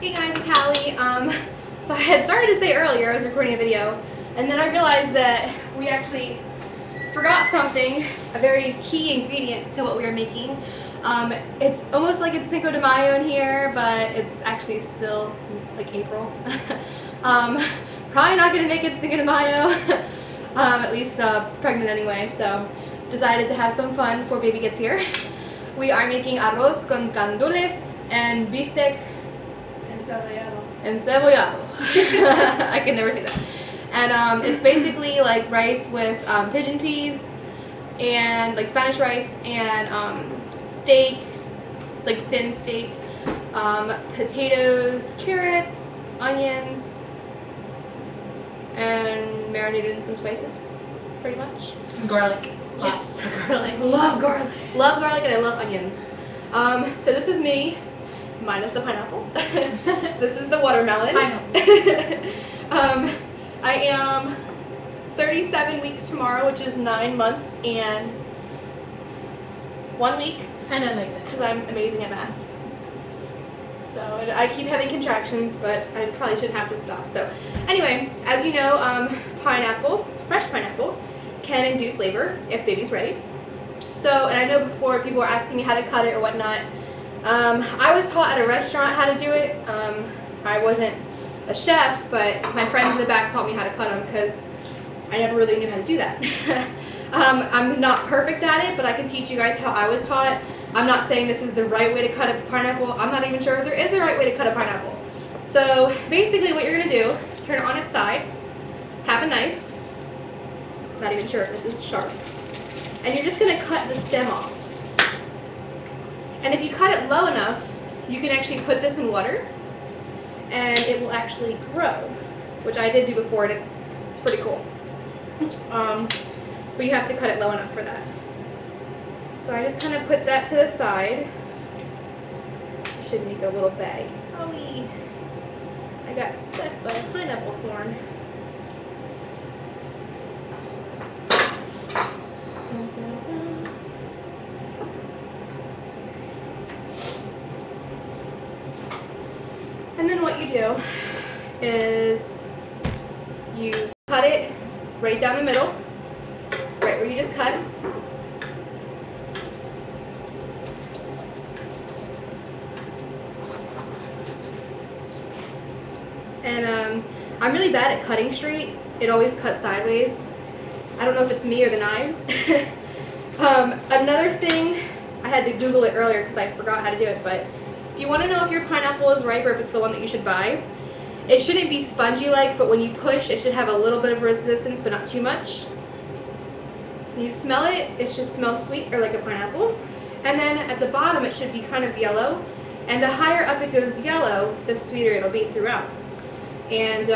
Hey guys, it's Hallie. So I had started to say earlier I was recording a video, and then I realized that we actually forgot something, a very key ingredient to what we are making. It's almost like it's Cinco de Mayo in here, but it's actually still like April. Probably not going to make it Cinco de Mayo, at least pregnant anyway, so decided to have some fun before baby gets here. We are making arroz con gandules and bistec encebollado. I can never say that. And it's basically like rice with pigeon peas and like Spanish rice and steak. It's like thin steak, potatoes, carrots, onions, and marinated in some spices, pretty much. Garlic. Yes. Garlic. Love garlic. Love garlic and I love onions. So this is me, minus the pineapple. This is the watermelon. Pineapple. I am 37 weeks tomorrow, which is 9 months and 1 week. And I like that. Because I'm amazing at math. So I keep having contractions, but I probably shouldn't have to stop. So anyway, as you know, pineapple, fresh pineapple, can induce labor if baby's ready. So, and I know before people were asking me how to cut it or whatnot. I was taught at a restaurant how to do it. I wasn't a chef, but my friends in the back taught me how to cut them because I never really knew how to do that. I'm not perfect at it, but I can teach you guys how I was taught. I'm not saying this is the right way to cut a pineapple. I'm not even sure if there is a right way to cut a pineapple. So basically what you're going to do, turn it on its side, have a knife, not even sure if this is sharp, and you're just going to cut the stem off. And if you cut it low enough, you can actually put this in water and it will actually grow, which I did do before and it's pretty cool. But you have to cut it low enough for that. So I just kind of put that to the side. Should make a little bag. Owie! I got stuck by a pineapple thorn. And then what you do is you cut it right down the middle, right where you just cut. And I'm really bad at cutting straight. It always cuts sideways. I don't know if it's me or the knives. Another thing, I had to Google it earlier because I forgot how to do it, but if you want to know if your pineapple is ripe or if it's the one that you should buy, it shouldn't be spongy-like, but when you push, it should have a little bit of resistance, but not too much. When you smell it, it should smell sweet or like a pineapple. And then at the bottom, it should be kind of yellow. And the higher up it goes yellow, the sweeter it'll be throughout. And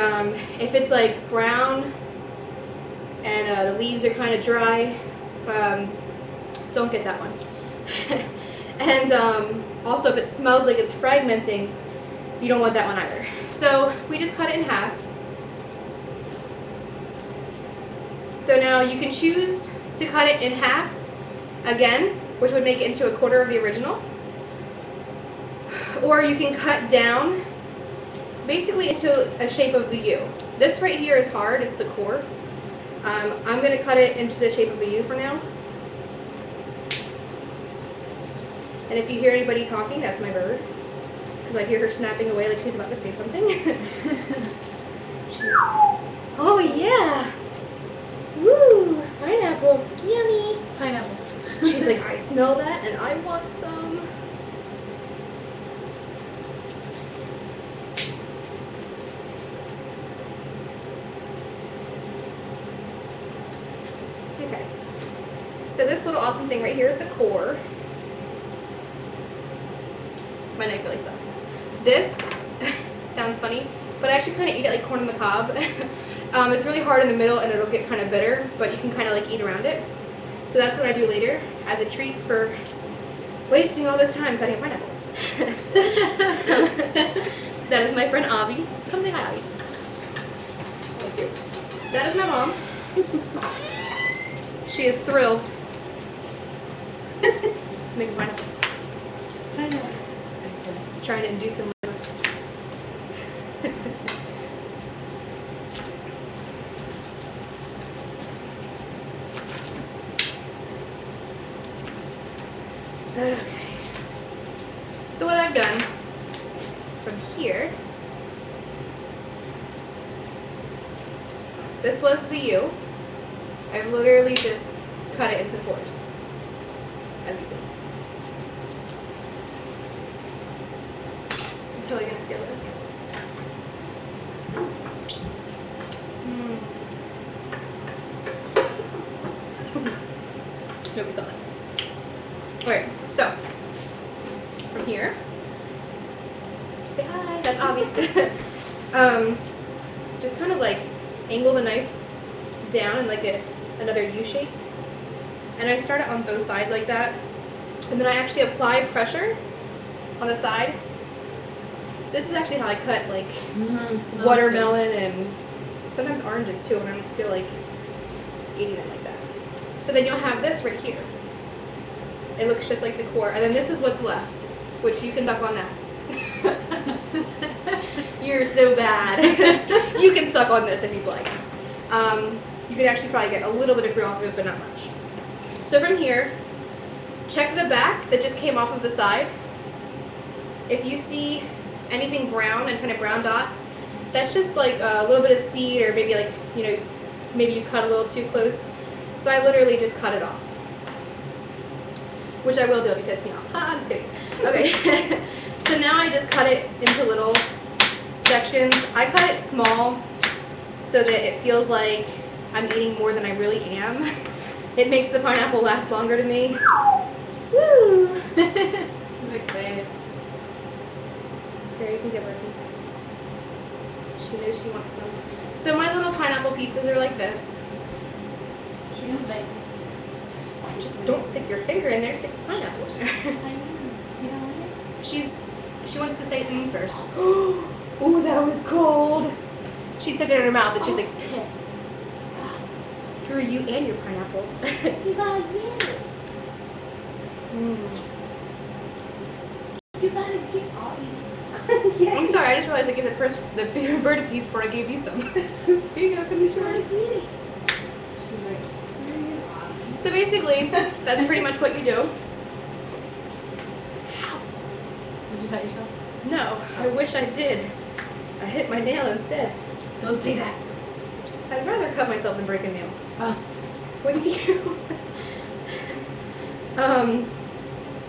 if it's like brown and the leaves are kind of dry, don't get that one. And also if it smells like it's fragmenting, you don't want that one either. So we just cut it in half. So now you can choose to cut it in half again, which would make it into a quarter of the original. Or you can cut down basically into a shape of the U. This right here is hard, it's the core. I'm going to cut it into the shape of a U for now. And if you hear anybody talking, that's my bird. Because I hear her snapping away like she's about to say something. Oh yeah! Woo! Pineapple! Yummy! Pineapple. She's like, I smell that and I want some. Okay. So this little awesome thing right here is the core. My knife really sucks. This sounds funny, but I actually kind of eat it like corn on the cob. It's really hard in the middle and it'll get kind of bitter, but you can kind of like eat around it. So that's what I do later as a treat for wasting all this time cutting a pineapple. That is my friend Avi. Come say hi, Avi. That's you. That is my mom. She is thrilled. Make a pineapple. Pineapple. Trying to induce some. Okay. So what I've done from here, this was the U. I've literally just cut it into fours, as you see. I'm totally gonna steal this. Nobody saw that. Alright, so from here, say hi, that's obvious. Just kind of like angle the knife down in like another U shape. And I start it on both sides like that. And then I actually apply pressure on the side. This is actually how I cut like watermelon and sometimes oranges too when I don't feel like eating them like that. So then you'll have this right here. It looks just like the core. And then this is what's left, which you can duck on that. You're so bad. You can suck on this if you'd like. You could actually probably get a little bit of fruit off of it, but not much. So from here, check the back that just came off of the side. If you see anything brown and kind of brown dots, that's just like a little bit of seed, or maybe like, you know, maybe you cut a little too close. So I literally just cut it off. Which I will do if you piss me off. I'm just kidding. Okay. So now I just cut it into little sections. I cut it small so that it feels like I'm eating more than I really am. It makes the pineapple last longer to me. Woo! She's excited. There, you can give her a piece. She knows she wants some. So my little pineapple pieces are like this. She's gonna bite. Just don't stick your finger in there, stick the pineapple in there. I know. You don't want it? She wants to say first. Ooh, that was cold. She took it in her mouth and she's like, screw you and your pineapple. You got it. You gotta get all you. I'm sorry, I just realized I gave the bird a piece before I gave you some. Here you go, come to yours. So basically, that's pretty much what you do. Did you cut yourself? No, I wish I did. I hit my nail instead. Don't say that. I'd rather cut myself than break a nail. Oh. Wouldn't you?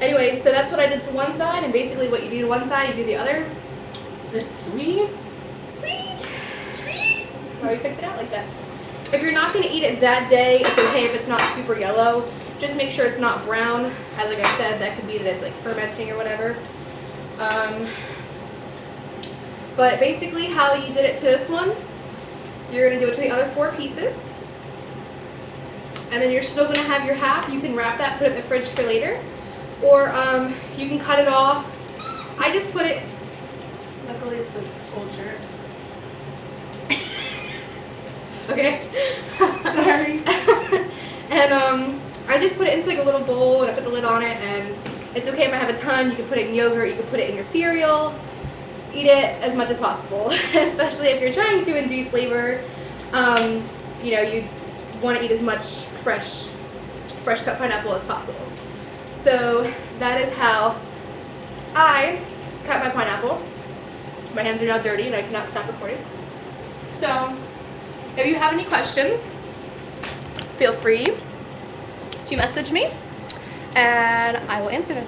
Anyway, so that's what I did to one side, and basically what you do to one side, you do the other. It's sweet. Sweet! Sweet! That's why we picked it out like that. If you're not going to eat it that day, it's okay if it's not super yellow. Just make sure it's not brown. As like I said, that could be that it's like fermenting or whatever. But basically how you did it to this one, you're going to do it to the other 4 pieces. And then you're still going to have your half. You can wrap that, put it in the fridge for later. Or you can cut it off. I just put it... Luckily it's an old shirt. Okay. Sorry. And I just put it into like a little bowl and I put the lid on it, and it's okay if I have a ton. You can put it in yogurt, you can put it in your cereal. Eat it as much as possible, especially if you're trying to induce labor. You know, you want to eat as much fresh cut pineapple as possible. So that is how I cut my pineapple. My hands are now dirty and I cannot stop recording. So if you have any questions, feel free to message me and I will answer them.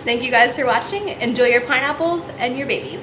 Thank you guys for watching. Enjoy your pineapples and your babies.